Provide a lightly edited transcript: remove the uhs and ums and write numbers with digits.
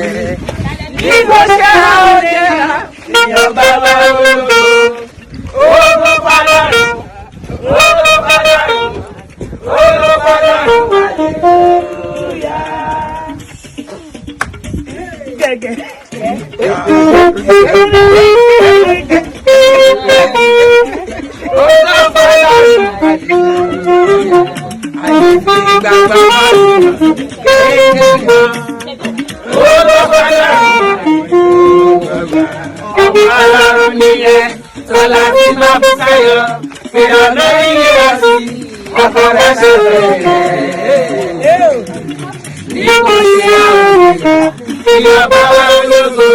Ìgbò ṣe ọ̀dẹ̀ ìyọ̀bá wa ológo. Owó pàdánù, owó pàdánù, owó pàdánù, hallelujah. Gẹ́gẹ́. Owó pàdánù, Ọlọ́run nìyẹn, tọ́lá tí máa bú káyọ̀, ìrọ̀lẹ́ ilé wá sí, ọkọ̀ rẹ̀ ṣẹlẹ̀. Nígbà tí àwọn ìyá bá wà lógo.